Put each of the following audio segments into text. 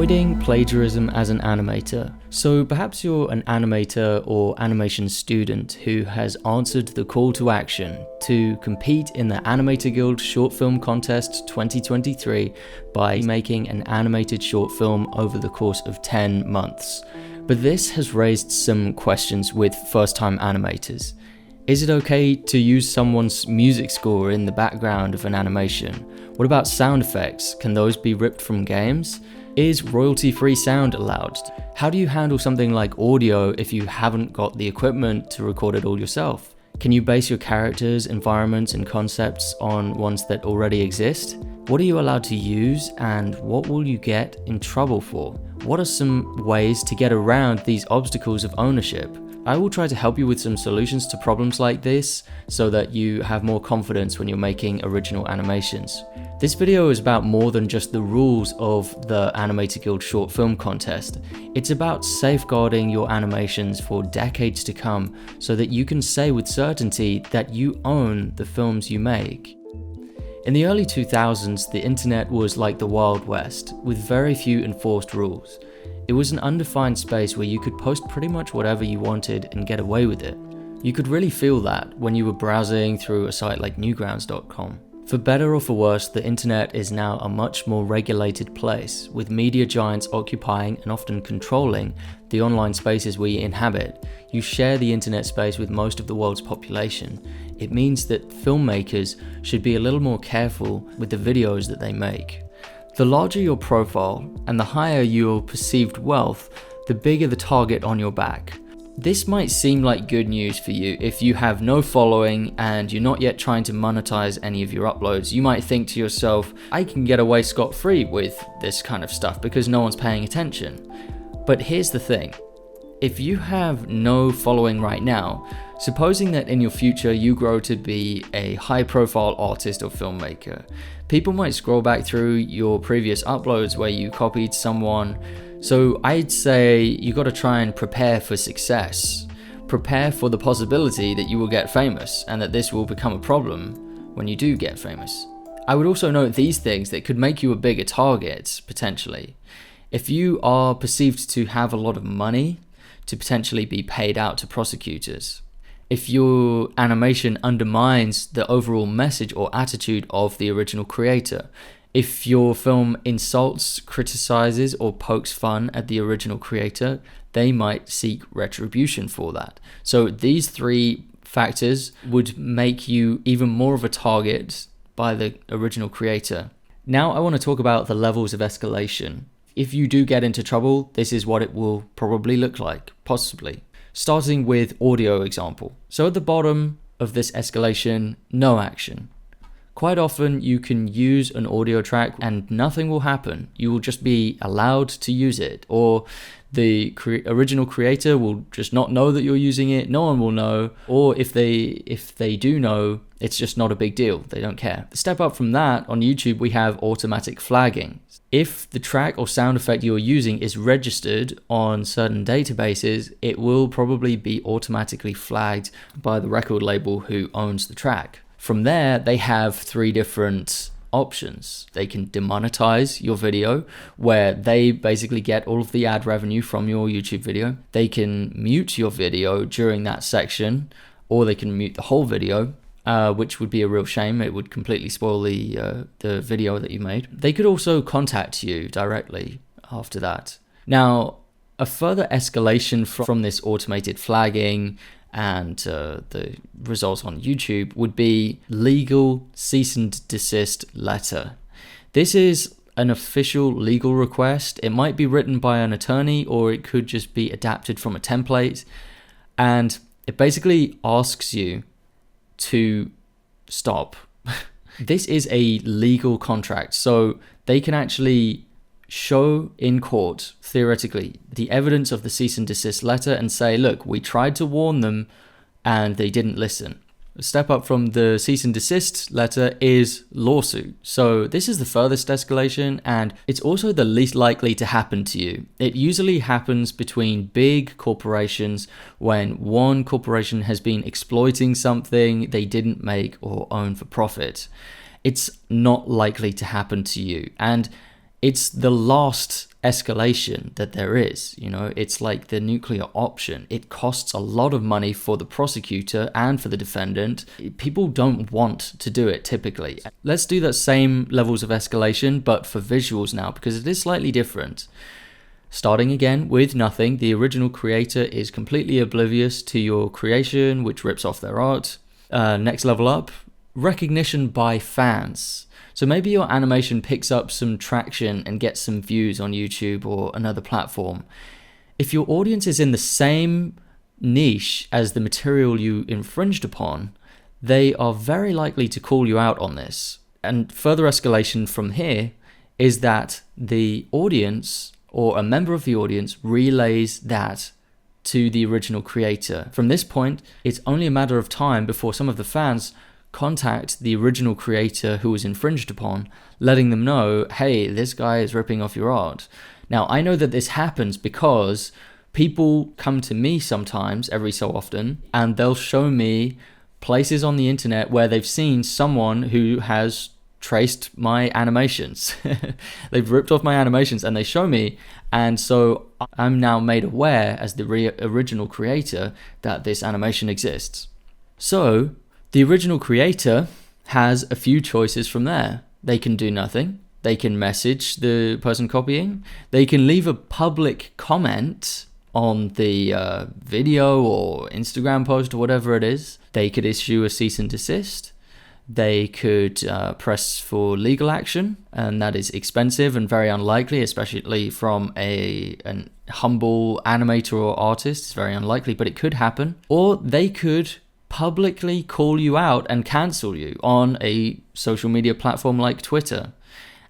Avoiding plagiarism as an animator. So perhaps you're an animator or animation student who has answered the call to action to compete in the Animator Guild Short Film Contest 2023 by making an animated short film over the course of 10 months. But this has raised some questions with first-time animators. Is it okay to use someone's music score in the background of an animation? What about sound effects? Can those be ripped from games? Is royalty-free sound allowed? How do you handle something like audio if you haven't got the equipment to record it all yourself? Can you base your characters, environments, and concepts on ones that already exist? What are you allowed to use, and what will you get in trouble for? What are some ways to get around these obstacles of ownership? I will try to help you with some solutions to problems like this so that you have more confidence when you're making original animations. This video is about more than just the rules of the Animator Guild Short Film Contest. It's about safeguarding your animations for decades to come so that you can say with certainty that you own the films you make. In the early 2000s, the internet was like the Wild West, with very few enforced rules. It was an undefined space where you could post pretty much whatever you wanted and get away with it. You could really feel that when you were browsing through a site like Newgrounds.com. For better or for worse, the internet is now a much more regulated place, with media giants occupying and often controlling the online spaces we inhabit. You share the internet space with most of the world's population. It means that filmmakers should be a little more careful with the videos that they make. The larger your profile and the higher your perceived wealth, the bigger the target on your back. This might seem like good news for you if you have no following and you're not yet trying to monetize any of your uploads. You might think to yourself, I can get away scot-free with this kind of stuff because no one's paying attention. But here's the thing. If you have no following right now, supposing that in your future you grow to be a high-profile artist or filmmaker, people might scroll back through your previous uploads where you copied someone. So I'd say you got to try and prepare for success. Prepare for the possibility that you will get famous and that this will become a problem when you do get famous. I would also note these things that could make you a bigger target, potentially. If you are perceived to have a lot of money, to potentially be paid out to prosecutors. If your animation undermines the overall message or attitude of the original creator. If your film insults, criticizes, or pokes fun at the original creator, they might seek retribution for that. So these three factors would make you even more of a target by the original creator. Now I want to talk about the levels of escalation. If you do get into trouble, this is what it will probably look like, possibly. Starting with audio example. So at the bottom of this escalation, no action. Quite often you can use an audio track and nothing will happen. You will just be allowed to use it, or the original creator will just not know that you're using it. No one will know, or if they do know, it's just not a big deal. They don't care. The step up from that, on YouTube we have automatic flagging. If the track or sound effect you're using is registered on certain databases, it will probably be automatically flagged by the record label who owns the track. From there, they have three different options. They can demonetize your video, where they basically get all of the ad revenue from your YouTube video. They can mute your video during that section, or they can mute the whole video, which would be a real shame. It would completely spoil the video that you made. They could also contact you directly after that. Now, a further escalation from this automated flagging and the results on YouTube would be legal cease and desist letter. This is an official legal request. It might be written by an attorney, or it could just be adapted from a template. And it basically asks you to stop. This is a legal contract, so they can actually show in court, theoretically, the evidence of the cease and desist letter and say, look, we tried to warn them and they didn't listen. A step up from the cease and desist letter is lawsuit. So this is the furthest escalation, and it's also the least likely to happen to you. It usually happens between big corporations when one corporation has been exploiting something they didn't make or own for profit. It's not likely to happen to you. And It's the last escalation that there is, it's like the nuclear option. It costs a lot of money for the prosecutor and for the defendant. People don't want to do it typically. Let's do that same levels of escalation, but for visuals now, because it is slightly different. Starting again with nothing, the original creator is completely oblivious to your creation, which rips off their art. Next level up, recognition by fans. So maybe your animation picks up some traction and gets some views on YouTube or another platform. If your audience is in the same niche as the material you infringed upon, they are very likely to call you out on this. And further escalation from here is that the audience or a member of the audience relays that to the original creator. From this point, it's only a matter of time before some of the fans contact the original creator who was infringed upon, letting them know, hey, this guy is ripping off your art. Now, I know that this happens because people come to me sometimes, every so often, and they'll show me places on the internet where they've seen someone who has traced my animations. They've ripped off my animations and they show me, and so I'm now made aware as the original creator that this animation exists. So the original creator has a few choices from there. They can do nothing. They can message the person copying. They can leave a public comment on the video or Instagram post or whatever it is. They could issue a cease and desist. They could press for legal action, and that is expensive and very unlikely, especially from an humble animator or artist. It's very unlikely, but it could happen. Or they could publicly call you out and cancel you on a social media platform like Twitter.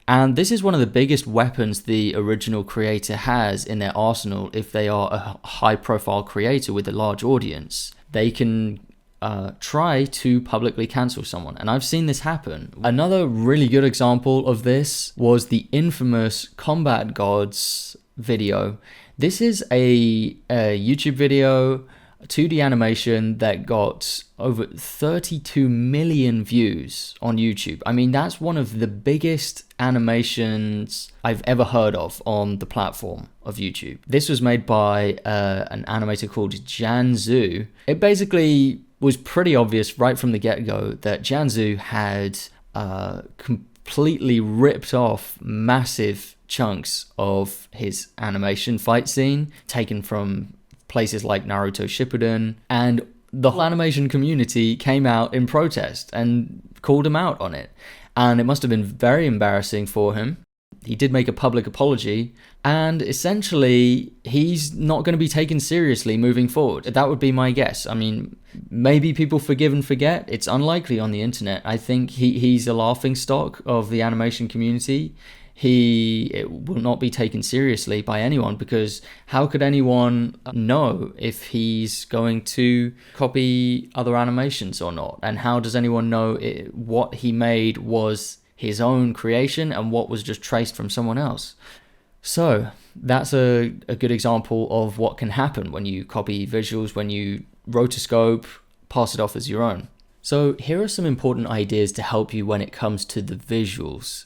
And this is one of the biggest weapons the original creator has in their arsenal. If they are a high-profile creator with a large audience, they can try to publicly cancel someone, and I've seen this happen. Another really good example of this was the infamous Combat Gods video. This is a YouTube video, 2D animation that got over 32 million views on YouTube. I mean, that's one of the biggest animations I've ever heard of on the platform of YouTube. This was made by an animator called Janzu. It basically was pretty obvious right from the get-go that Janzu had completely ripped off massive chunks of his animation fight scene, taken from places like Naruto Shippuden, and the whole animation community came out in protest and called him out on it. And it must have been very embarrassing for him. He did make a public apology, and essentially he's not going to be taken seriously moving forward. That would be my guess. I mean, maybe people forgive and forget. It's unlikely on the internet. I think he's a laughingstock of the animation community. He will not be taken seriously by anyone, because how could anyone know if he's going to copy other animations or not? And how does anyone know what he made was his own creation and what was just traced from someone else? So that's a good example of what can happen when you copy visuals, when you rotoscope, pass it off as your own. So here are some important ideas to help you when it comes to the visuals.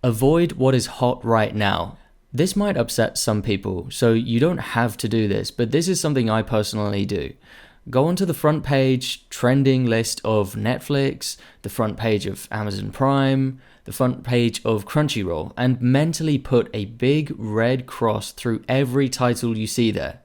Avoid what is hot right now. This might upset some people, so you don't have to do this, but this is something I personally do. Go onto the front page trending list of Netflix, the front page of Amazon Prime, the front page of Crunchyroll, and mentally put a big red cross through every title you see there.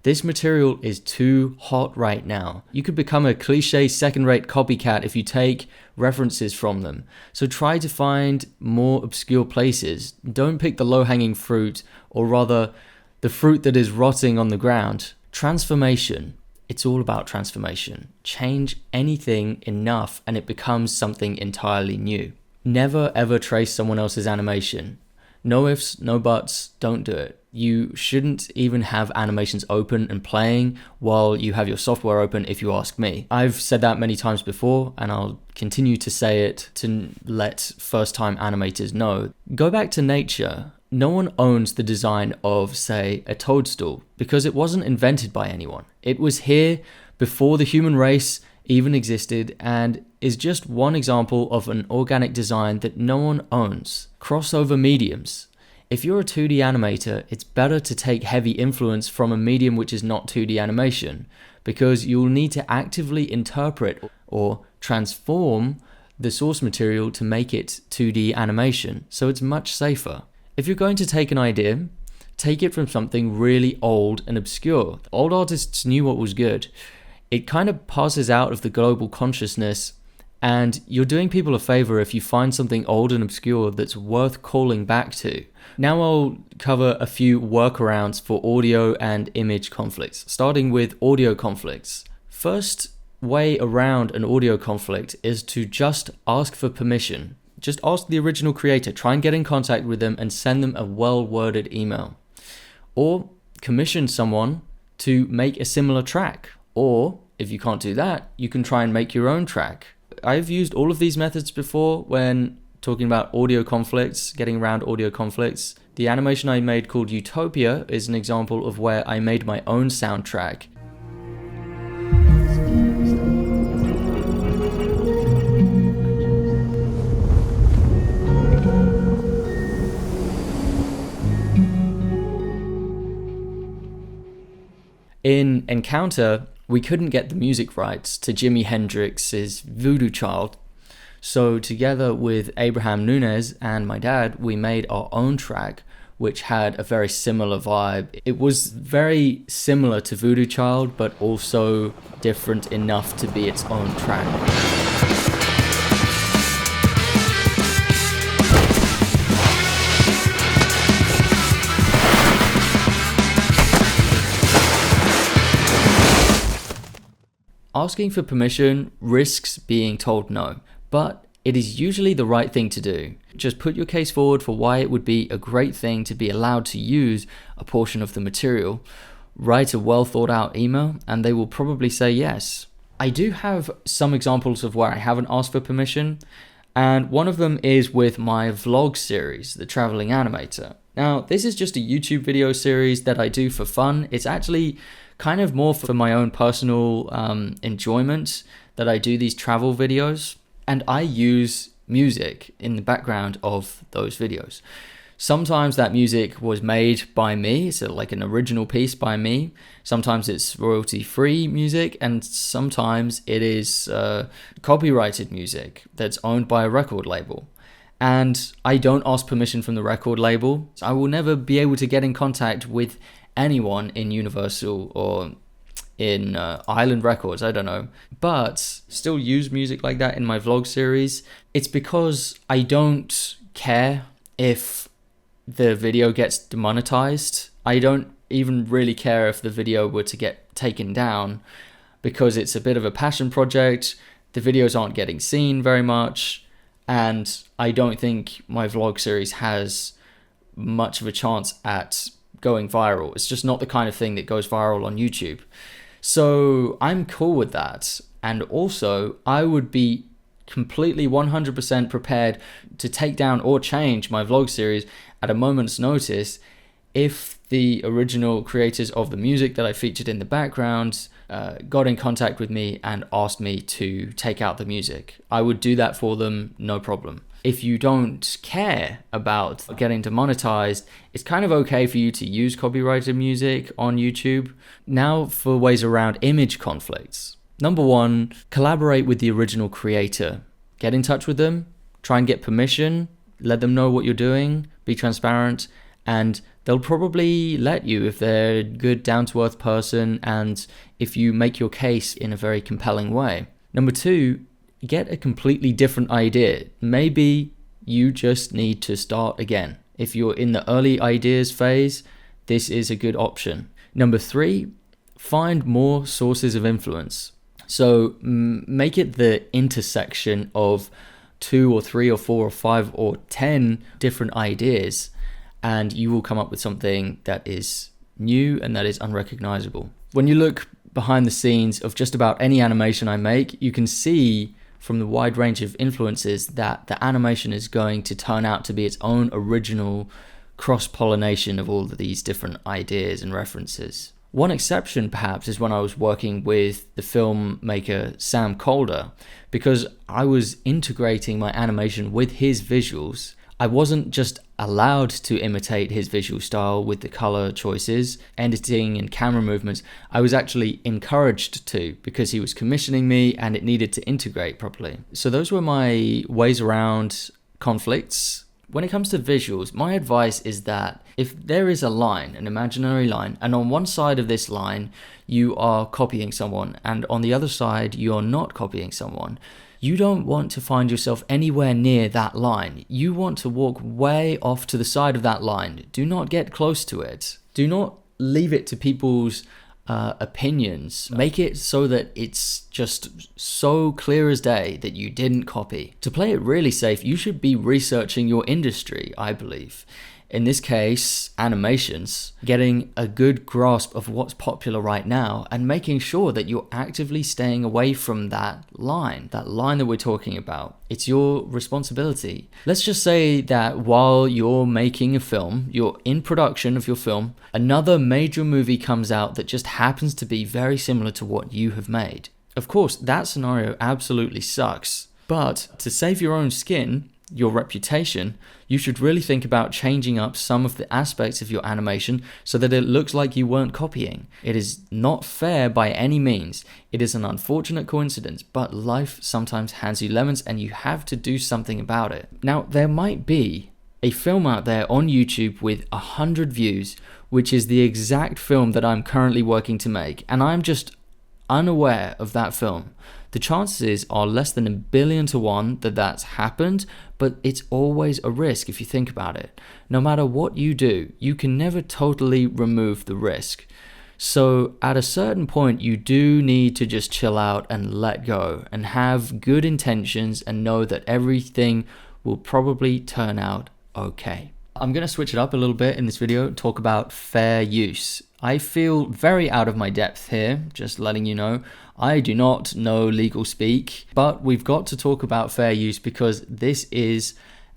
This material is too hot right now. You could become a cliche second-rate copycat if you take references from them. So try to find more obscure places. Don't pick the low-hanging fruit, or rather, the fruit that is rotting on the ground. Transformation. It's all about transformation. Change anything enough and it becomes something entirely new. Never ever trace someone else's animation. No ifs, no buts, don't do it. You shouldn't even have animations open and playing while you have your software open, if you ask me. I've said that many times before, and I'll continue to say it to let first-time animators know. Go back to nature. No one owns the design of, say, a toadstool, because it wasn't invented by anyone. It was here before the human race even existed, and is just one example of an organic design that no one owns. Crossover mediums. If you're a 2D animator, it's better to take heavy influence from a medium which is not 2D animation, because you'll need to actively interpret or transform the source material to make it 2D animation, so it's much safer. If you're going to take an idea, take it from something really old and obscure. Old artists knew what was good. It kind of passes out of the global consciousness, and you're doing people a favor if you find something old and obscure that's worth calling back to. Now I'll cover a few workarounds for audio and image conflicts, starting with audio conflicts. First way around an audio conflict is to just ask for permission. Just ask the original creator, try and get in contact with them and send them a well-worded email. Or commission someone to make a similar track. Or if you can't do that, you can try and make your own track. I've used all of these methods before when talking about audio conflicts, getting around audio conflicts. The animation I made called Utopia is an example of where I made my own soundtrack. In Encounter, we couldn't get the music rights to Jimi Hendrix's Voodoo Child, so together with Abraham Nunez and my dad, we made our own track, which had a very similar vibe. It was very similar to Voodoo Child, but also different enough to be its own track. Asking for permission risks being told no, but it is usually the right thing to do. Just put your case forward for why it would be a great thing to be allowed to use a portion of the material. Write a well thought out email and they will probably say yes. I do have some examples of where I haven't asked for permission, and one of them is with my vlog series, The Traveling Animator. Now, this is just a YouTube video series that I do for fun. It's actually kind of more for my own personal enjoyment that I do these travel videos, and I use music in the background of those videos. Sometimes that music was made by me, so like an original piece by me. Sometimes it's royalty-free music, and sometimes it is copyrighted music that's owned by a record label. And I don't ask permission from the record label. I will never be able to get in contact with anyone in Universal or in Island Records, I don't know, but still use music like that in my vlog series. It's because I don't care if the video gets demonetized. I don't even really care if the video were to get taken down, because it's a bit of a passion project. The videos aren't getting seen very much, and I don't think my vlog series has much of a chance at going viral. It's just not the kind of thing that goes viral on YouTube. So I'm cool with that. And also, I would be completely 100% prepared to take down or change my vlog series at a moment's notice if the original creators of the music that I featured in the background got in contact with me and asked me to take out the music. I would do that for them, no problem. If you don't care about getting demonetized, it's kind of okay for you to use copyrighted music on YouTube. Now for ways around image conflicts. Number one, collaborate with the original creator. Get in touch with them, try and get permission, let them know what you're doing, be transparent, and they'll probably let you if they're a good, down-to-earth person and if you make your case in a very compelling way. Number two, get a completely different idea. Maybe you just need to start again. If you're in the early ideas phase, this is a good option. Number three, find more sources of influence. So make it the intersection of 2 or 3 or 4 or 5 or 10 different ideas, and you will come up with something that is new and that is unrecognizable. When you look behind the scenes of just about any animation I make, you can see from the wide range of influences that the animation is going to turn out to be its own original cross-pollination of all of these different ideas and references. One exception perhaps is when I was working with the filmmaker Sam Calder, because I was integrating my animation with his visuals. I wasn't just allowed to imitate his visual style with the color choices, editing and camera movements. I was actually encouraged to, because he was commissioning me and it needed to integrate properly. So those were my ways around conflicts. When it comes to visuals, my advice is that if there is a line, an imaginary line, and on one side of this line you are copying someone and on the other side you're not copying someone, you don't want to find yourself anywhere near that line. You want to walk way off to the side of that line. Do not get close to it. Do not leave it to people's opinions. Make it so that it's just so clear as day that you didn't copy. To play it really safe, you should be researching your industry, I believe. In this case, animations, getting a good grasp of what's popular right now and making sure that you're actively staying away from that line that we're talking about. It's your responsibility. Let's just say that while you're making a film, you're in production of your film, another major movie comes out that just happens to be very similar to what you have made. Of course, that scenario absolutely sucks, but to save your own skin, your reputation, you should really think about changing up some of the aspects of your animation so that it looks like you weren't copying. It is not fair by any means. It is an unfortunate coincidence, but life sometimes hands you lemons and you have to do something about it. Now, there might be a film out there on YouTube with 100 views, which is the exact film that I'm currently working to make, and I'm just unaware of that film. The chances are less than 1 billion to 1 that that's happened, but it's always a risk if you think about it. No matter what you do, you can never totally remove the risk. So at a certain point, you do need to just chill out and let go and have good intentions and know that everything will probably turn out okay. I'm going to switch it up a little bit in this video, talk about fair use. I feel very out of my depth here, just letting you know. I do not know legal speak, but we've got to talk about fair use because this is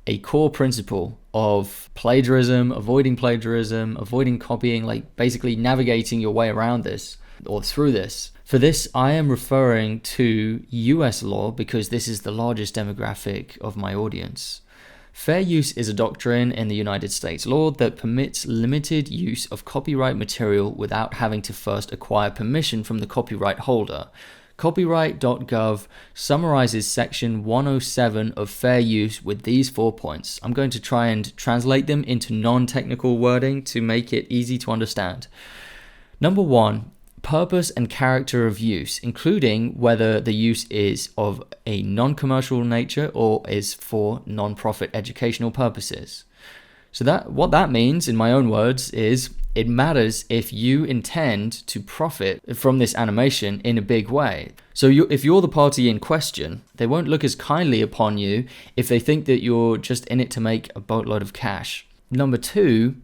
a core principle of plagiarism, avoiding copying, like basically navigating your way around this or through this. For this, I am referring to US law because this is the largest demographic of my audience. Fair use is a doctrine in the United States law that permits limited use of copyright material without having to first acquire permission from the copyright holder. Copyright.gov summarizes section 107 of fair use with these 4 points. I'm going to try and translate them into non-technical wording to make it easy to understand. Number 1. Purpose and character of use, including whether the use is of a non-commercial nature or is for non-profit educational purposes. So what that means, in my own words, is it matters if you intend to profit from this animation in a big way. So if you're the party in question, they won't look as kindly upon you if they think that you're just in it to make a boatload of cash. Number 2,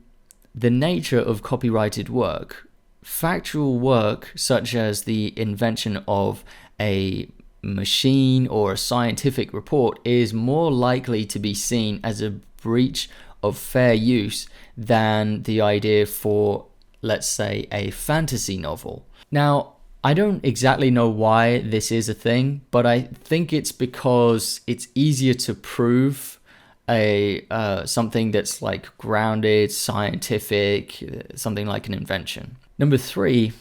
the nature of copyrighted work. Factual work, such as the invention of a machine or a scientific report, is more likely to be seen as a breach of fair use than the idea for, let's say, a fantasy novel. Now, I don't exactly know why this is a thing, but I think it's because it's easier to prove something that's like grounded, scientific, something like an invention. Number 3,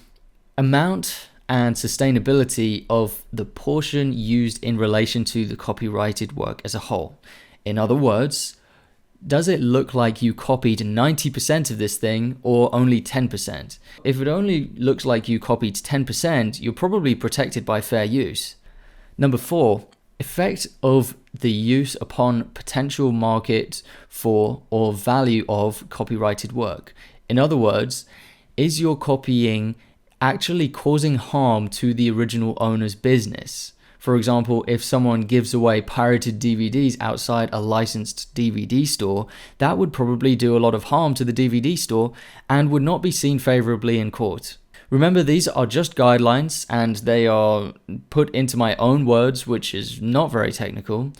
amount and sustainability of the portion used in relation to the copyrighted work as a whole. In other words, does it look like you copied 90% of this thing or only 10%? If it only looks like you copied 10%, you're probably protected by fair use. Number 4, effect of the use upon potential market for or value of copyrighted work. In other words, is your copying actually causing harm to the original owner's business? For example, if someone gives away pirated DVDs outside a licensed DVD store, that would probably do a lot of harm to the DVD store and would not be seen favorably in court. Remember, these are just guidelines and they are put into my own words, which is not very technical.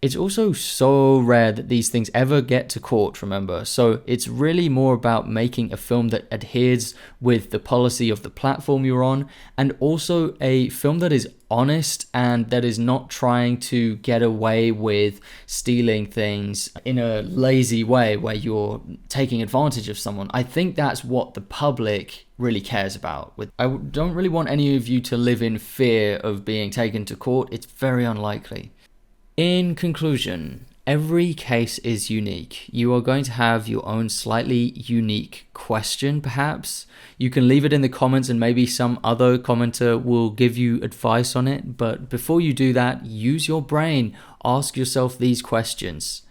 It's also so rare that these things ever get to court, remember? So it's really more about making a film that adheres with the policy of the platform you're on, and also a film that is honest and that is not trying to get away with stealing things in a lazy way where you're taking advantage of someone. I think that's what the public really cares about. I don't really want any of you to live in fear of being taken to court. It's very unlikely. In conclusion, every case is unique. You are going to have your own slightly unique question, perhaps. You can leave it in the comments and maybe some other commenter will give you advice on it. But before you do that, use your brain. Ask yourself these questions.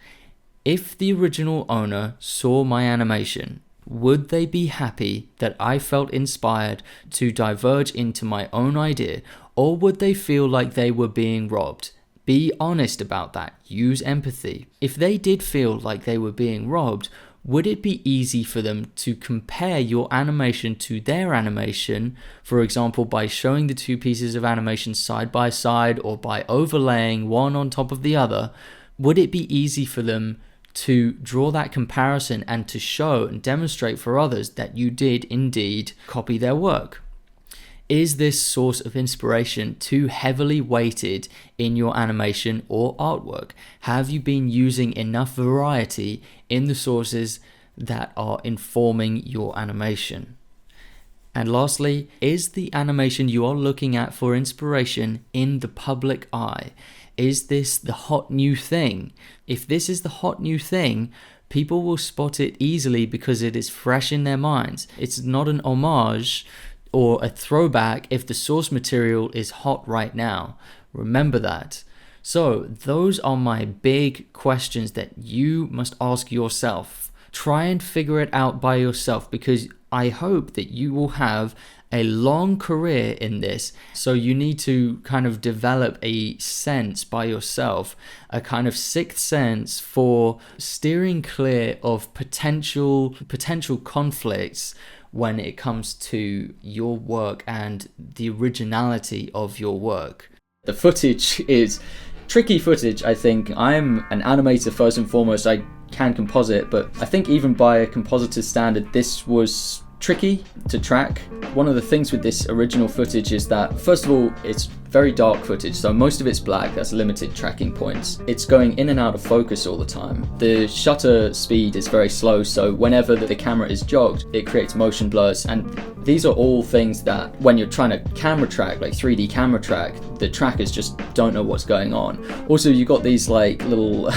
If the original owner saw my animation, would they be happy that I felt inspired to diverge into my own idea, or would they feel like they were being robbed? Be honest about that. Use empathy. If they did feel like they were being robbed, would it be easy for them to compare your animation to their animation, for example, by showing the two pieces of animation side by side or by overlaying one on top of the other? Would it be easy for them to draw that comparison and to show and demonstrate for others that you did indeed copy their work? Is this source of inspiration too heavily weighted in your animation or artwork? Have you been using enough variety in the sources that are informing your animation? And lastly, is the animation you are looking at for inspiration in the public eye? Is this the hot new thing? If this is the hot new thing, people will spot it easily because it is fresh in their minds. It's not an homage or a throwback if the source material is hot right now. Remember that. So those are my big questions that you must ask yourself. Try and figure it out by yourself, because I hope that you will have a long career in this. So you need to kind of develop a sense by yourself, a kind of sixth sense for steering clear of potential conflicts when it comes to your work and the originality of your work. The footage is tricky footage, I think. I'm an animator first and foremost. I can composite, but I think even by a compositor's standard, this was tricky to track. One of the things with this original footage is that, first of all, it's very dark footage, so most of it's black. That's limited tracking points. It's going in and out of focus all the time. The shutter speed is very slow, so whenever the camera is jogged, it creates motion blurs, and these are all things that when you're trying to camera track, like 3D camera track, the trackers just don't know what's going on. Also, you got these like little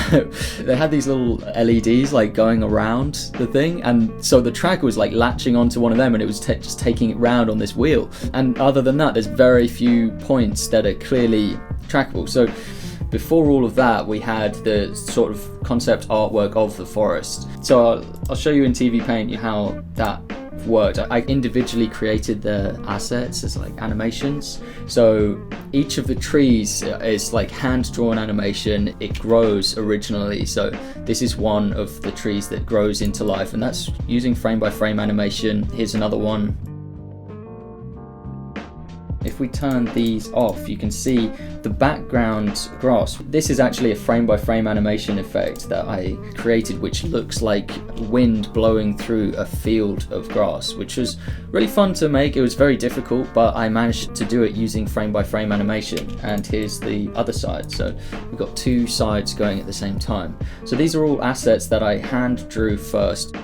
they had these little LEDs like going around the thing, and so the tracker was like latching onto one of them and it was just taking it round on this wheel. And other than that, there's very few points that are clearly trackable. So before all of that, we had the sort of concept artwork of the forest. So I'll show you in TV Paint how that worked. I individually created the assets as like animations. So each of the trees is like hand-drawn animation. It grows originally. So this is one of the trees that grows into life, and that's using frame-by-frame animation. Here's another one. If we turn these off, you can see the background grass. This is actually a frame-by-frame animation effect that I created, which looks like wind blowing through a field of grass, which was really fun to make. It was very difficult, but I managed to do it using frame-by-frame animation. And here's the other side. So we've got two sides going at the same time. So these are all assets that I hand drew first,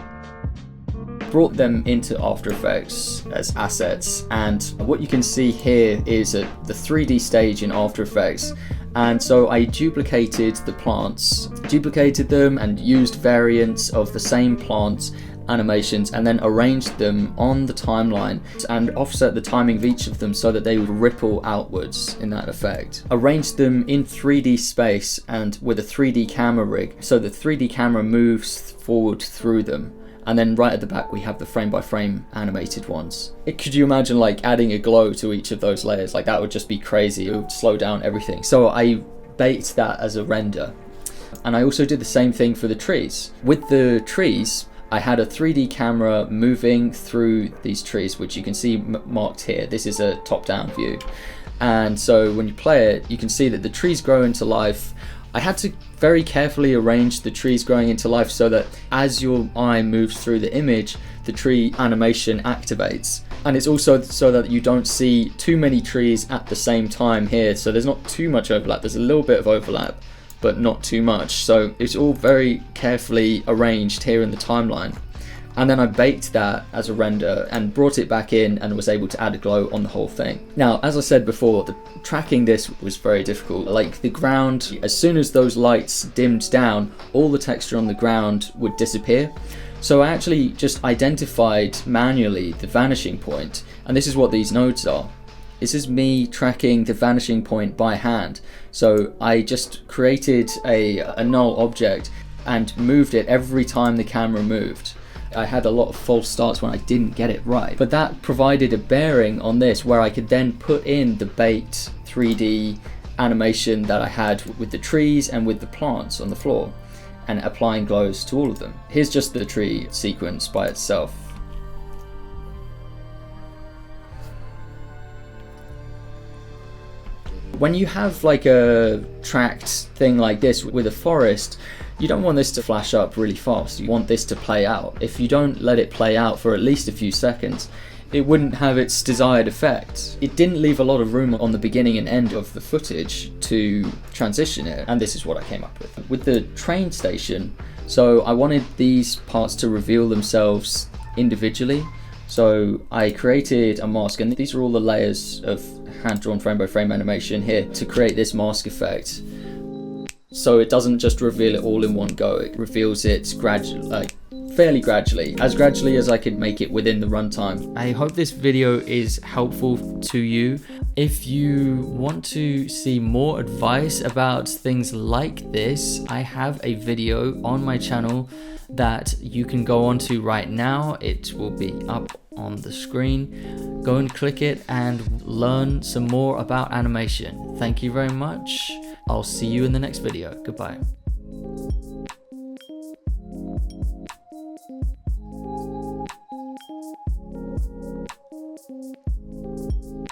brought them into After Effects as assets, and what you can see here is the 3D stage in After Effects. And so I duplicated the plants, duplicated them and used variants of the same plant animations, and then arranged them on the timeline and offset the timing of each of them so that they would ripple outwards in that effect. Arranged them in 3D space and with a 3D camera rig, so the 3D camera moves forward through them. And then right at the back we have the frame-by-frame animated ones. Could you imagine like adding a glow to each of those layers? Like that would just be crazy. It would slow down everything. So I baked that as a render. And I also did the same thing for the trees. With the trees, I had a 3D camera moving through these trees, which you can see marked here. This is a top-down view. And so when you play it, you can see that the trees grow into life. I had to very carefully arranged the trees growing into life so that as your eye moves through the image, the tree animation activates. And it's also so that you don't see too many trees at the same time here, so there's not too much overlap. There's a little bit of overlap, but not too much. So it's all very carefully arranged here in the timeline. And then I baked that as a render and brought it back in and was able to add a glow on the whole thing. Now, as I said before, tracking this was very difficult. Like the ground, as soon as those lights dimmed down, all the texture on the ground would disappear. So I actually just identified manually the vanishing point, and this is what these nodes are. This is me tracking the vanishing point by hand. So I just created a null object and moved it every time the camera moved. I had a lot of false starts when I didn't get it right, but that provided a bearing on this where I could then put in the baked 3D animation that I had with the trees and with the plants on the floor, and applying glows to all of them. Here's just the tree sequence by itself. When you have like a tracked thing like this with a forest, you don't want this to flash up really fast. You want this to play out. If you don't let it play out for at least a few seconds, it wouldn't have its desired effect. It didn't leave a lot of room on the beginning and end of the footage to transition it, and this is what I came up with. With the train station, so I wanted these parts to reveal themselves individually. So I created a mask, and these are all the layers of hand-drawn frame by frame animation here to create this mask effect. So it doesn't just reveal it all in one go, it reveals it fairly gradually, as gradually as I could make it within the runtime. I hope this video is helpful to you. If you want to see more advice about things like this, I have a video on my channel that you can go on to right now. It will be up on the screen. Go and click it and learn some more about animation. Thank you very much. I'll see you in the next video. Goodbye.